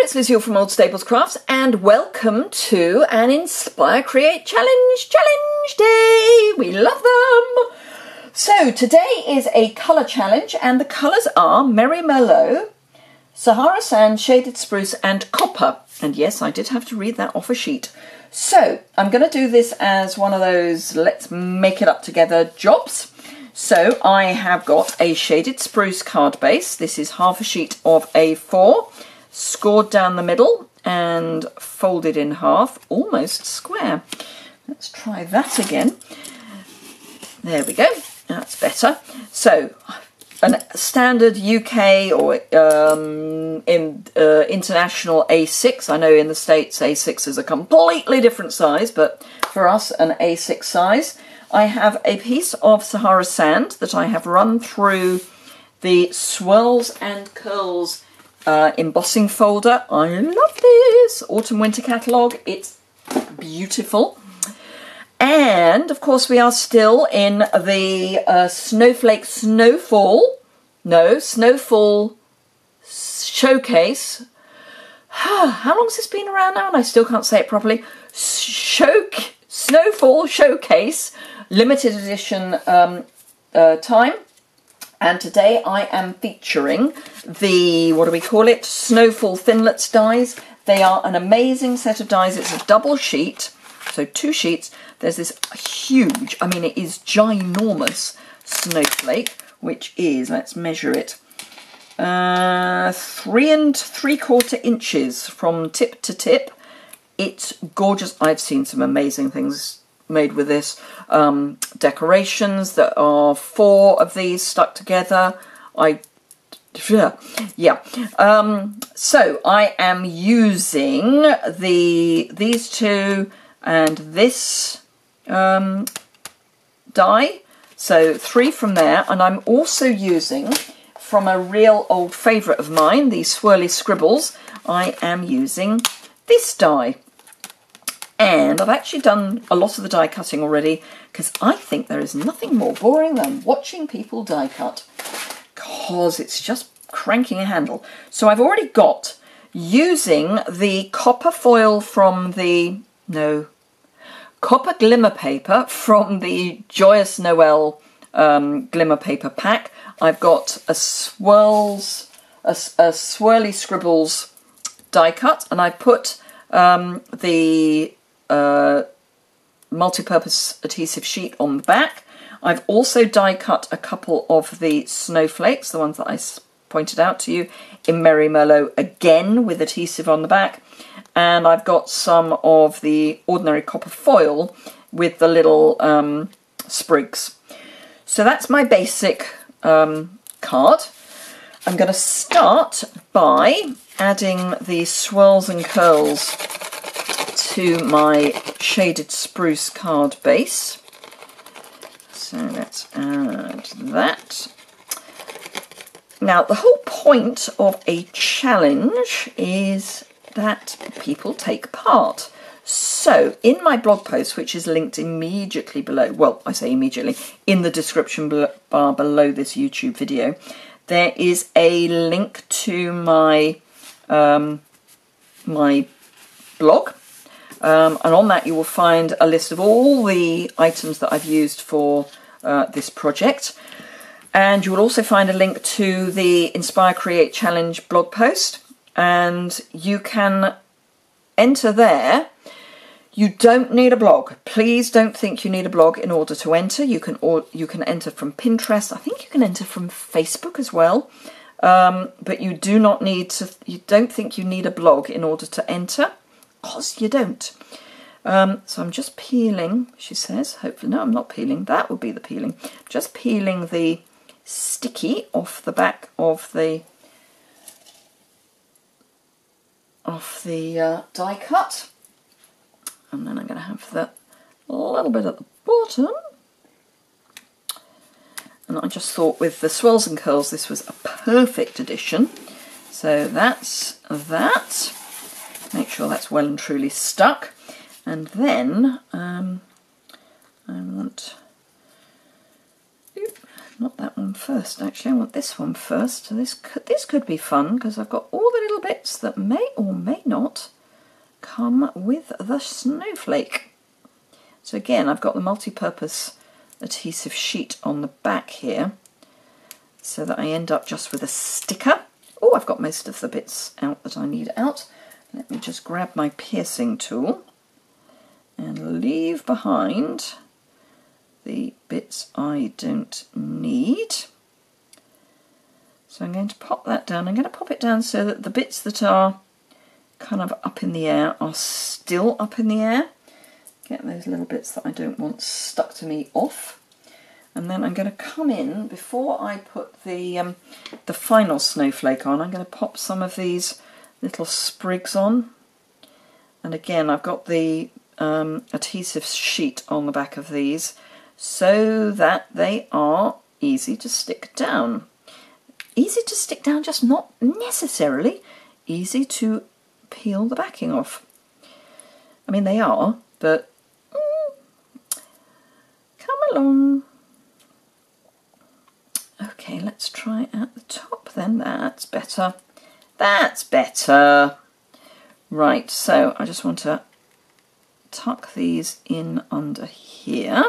it's Liz Yuille from Old Staples Crafts, and welcome to an Inspire Create Challenge Day. We love them. So today is a colour challenge, and the colours are Merry Merlot, Sahara Sand, Shaded Spruce and Copper. And yes, I did have to read that off a sheet. So I'm going to do this as one of those let's make it up together jobs. So I have got a Shaded Spruce card base. This is half a sheet of A4, scored down the middle and folded in half, almost square. Let's try that again. There we go, that's better. So a standard UK or international A6. I know in the States A6 is a completely different size, but for us an A6 size. I have a piece of Sahara Sand that I have run through the Swirls and Curls embossing folder. I love this Autumn Winter catalogue. It's beautiful. And of course we are still in the Snowfall showcase. How long has this been around now? And I still can't say it properly. Snowfall showcase limited edition time. And today I am featuring the, what do we call it, Snowfall Thinlits dies. They are an amazing set of dies. It's a double sheet, so 2 sheets. There's this huge, I mean it is ginormous snowflake, which is, let's measure it, 3 3/4 inches from tip to tip. It's gorgeous. I've seen some amazing things made with this. Decorations. There are 4 of these stuck together. Yeah. So I am using these 2 and this die. So 3 from there, and I'm also using from a real old favourite of mine, the Swirly Scribbles. I am using this die. And I've actually done a lot of the die cutting already, because I think there is nothing more boring than watching people die cut, because it's just cranking a handle. So I've already got, using the copper foil from the, copper glimmer paper from the Joyous Noel glimmer paper pack. I've got a Swirly Scribbles die cut, and I put the multi-purpose adhesive sheet on the back. I've also die cut a couple of the snowflakes, the ones that I pointed out to you, in Merry Merlot, again with adhesive on the back. And I've got some of the ordinary copper foil with the little sprigs. So that's my basic card. I'm going to start by adding the Swirls and Curls to my Shaded Spruce card base. So let's add that. Now, the whole point of a challenge is that people take part. So, in my blog post, which is linked immediately below, well, I say immediately, in the description bar below this YouTube video, there is a link to my my blog. And on that you will find a list of all the items that I've used for this project. And you will also find a link to the Inspire Create Challenge blog post. And you can enter there. You don't need a blog. Please don't think you need a blog in order to enter. You can enter from Pinterest. I think you can enter from Facebook as well. But you do not need to. You don't think you need a blog in order to enter, because you don't. So I'm just peeling, she says. Hopefully, no, I'm not peeling. That would be the peeling. Just peeling the sticky off the back of the die cut. And then I'm going to have that little bit at the bottom. And I just thought with the Swirls and Curls this was a perfect addition. So that's that. Make sure that's well and truly stuck. And then I want Not that one first, actually. I want this one first. So this could be fun because I've got all the little bits that may or may not come with the snowflake. So again, I've got the multi-purpose adhesive sheet on the back here so that I end up just with a sticker. Oh, I've got most of the bits out that I need out. Let me just grab my piercing tool and leave behind the bits I don't need. So I'm going to pop that down. I'm going to pop it down so that the bits that are kind of up in the air are still up in the air. Get those little bits that I don't want stuck to me off. And then I'm going to come in, before I put the final snowflake on, I'm going to pop some of these little sprigs on. And again, I've got the adhesive sheet on the back of these so that they are easy to stick down. Easy to stick down, just not necessarily easy to peel the backing off. I mean, they are, but come along. Okay, let's try at the top then. That's better. That's better. Right, so I just want to tuck these in under here.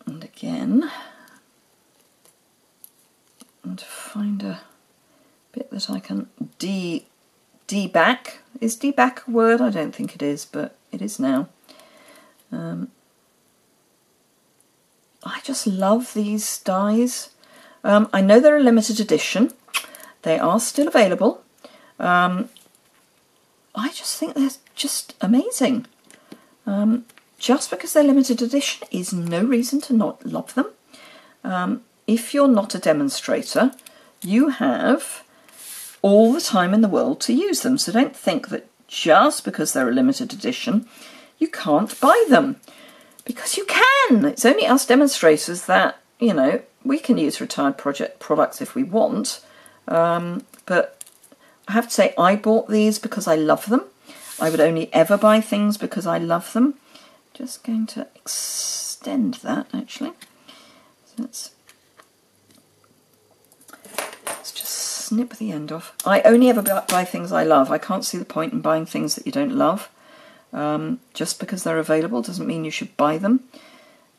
And again, and find a bit that I can de-back. Is de-back a word? I don't think it is, but it is now. I just love these dies. I know they're a limited edition. They are still available. I just think they're just amazing. Just because they're limited edition is no reason to not love them. If you're not a demonstrator, you have all the time in the world to use them. So don't think that just because they're a limited edition, you can't buy them. Because you can. It's only us demonstrators that, you know, we can use retired project products if we want. But I have to say, I bought these because I love them. I would only ever buy things because I love them. Just going to extend that, actually. So let's just snip the end off. I only ever buy things I love. I can't see the point in buying things that you don't love. Just because they're available doesn't mean you should buy them.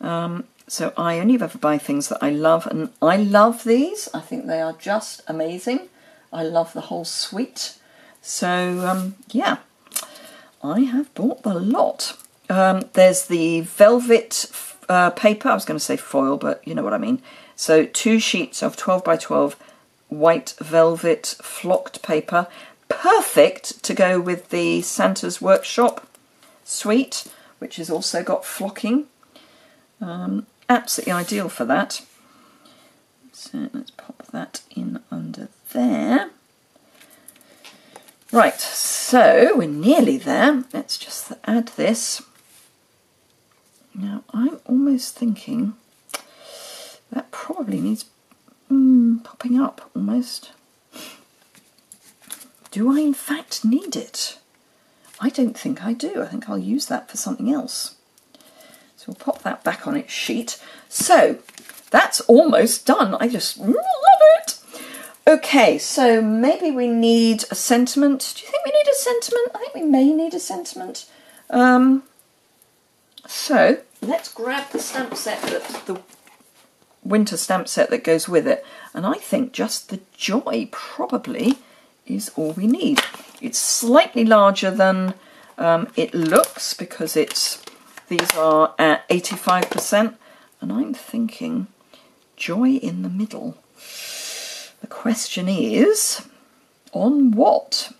So I only ever buy things that I love, and I love these. I think they are just amazing. I love the whole suite. So yeah, I have bought the lot. There's the velvet paper. I was going to say foil, but you know what I mean. So 2 sheets of 12 by 12 white velvet flocked paper. Perfect to go with the Santa's Workshop suite, which has also got flocking. Absolutely ideal for that. So let's pop that in under there. Right, so we're nearly there. Let's just add this. Now I'm almost thinking that probably needs popping up almost. Do I in fact need it? I don't think I do. I think I'll use that for something else. So we'll pop that back on its sheet. So that's almost done. I just love it. Okay, so maybe we need a sentiment. Do you think we need a sentiment? I think we may need a sentiment. So let's grab the stamp set, the winter stamp set that goes with it. And I think just the joy probably is all we need. It's slightly larger than it looks because these are at 85%, and I'm thinking joy in the middle. The question is, on what?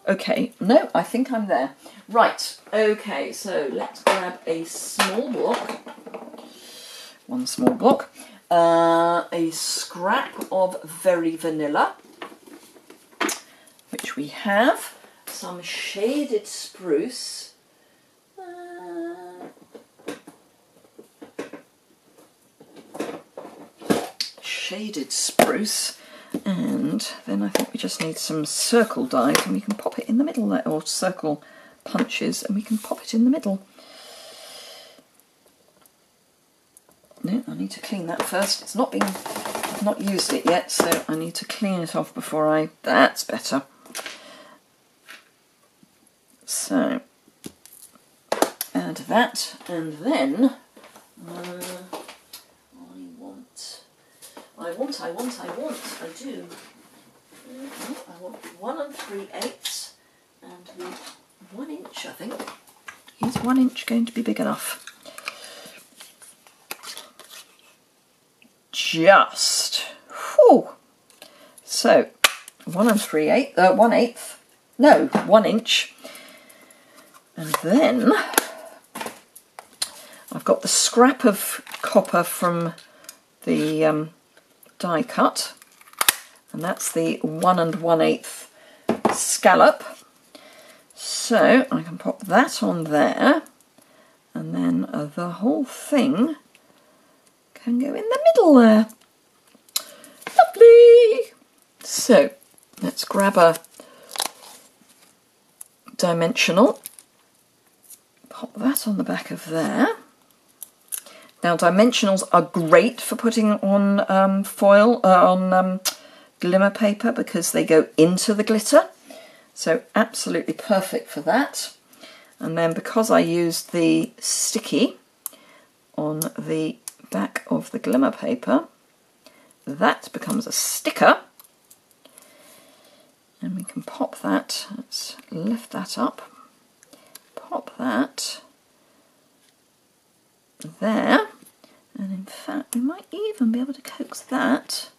Okay, no, I think I'm there. Right, okay, so let's grab a small block. One small block. A scrap of Very Vanilla, which we have, some shaded spruce, and then I think we just need some circle dies, and we can pop it in the middle there, or circle punches, and we can pop it in the middle. No, I need to clean that first. It's not been, I've not used it yet, so I need to clean it off before that's better. So, add that, and then I do. I want 1 3/8 and the 1 inch, I think. Is 1 inch going to be big enough? Just. Whew. So, 1 3/8, 1 inch. And then I've got the scrap of copper from the die cut, and that's the 1 1/8 scallop. So I can pop that on there, and then the whole thing can go in the middle there. Lovely! So let's grab a dimensional, pop that on the back of there. Now dimensionals are great for putting on foil, on glimmer paper, because they go into the glitter. So absolutely perfect for that. And then because I used the sticky on the back of the glimmer paper, that becomes a sticker. And we can pop that, let's lift that up, pop that there, and in fact we might even be able to coax that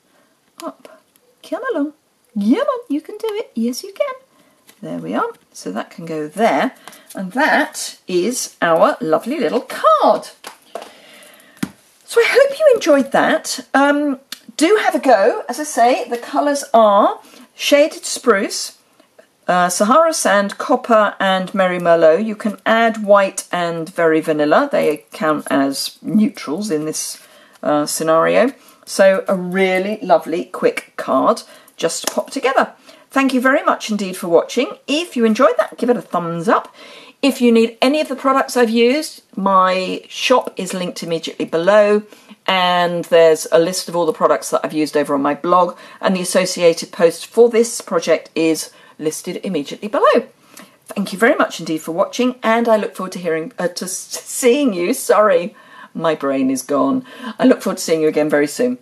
up. Come along, come on, you can do it, yes you can. There we are, so that can go there, and that is our lovely little card. So I hope you enjoyed that. Do have a go. As I say, the colours are Shaded Spruce, Sahara Sand, Copper and Merry Merlot. You can add White and Very Vanilla. They count as neutrals in this scenario. So a really lovely quick card just to pop together. Thank you very much indeed for watching. If you enjoyed that, give it a thumbs up. If you need any of the products I've used, my shop is linked immediately below, and there's a list of all the products that I've used over on my blog, and the associated post for this project is listed immediately below. Thank you very much indeed for watching, and I look forward to seeing you. Sorry, my brain is gone. I look forward to seeing you again very soon.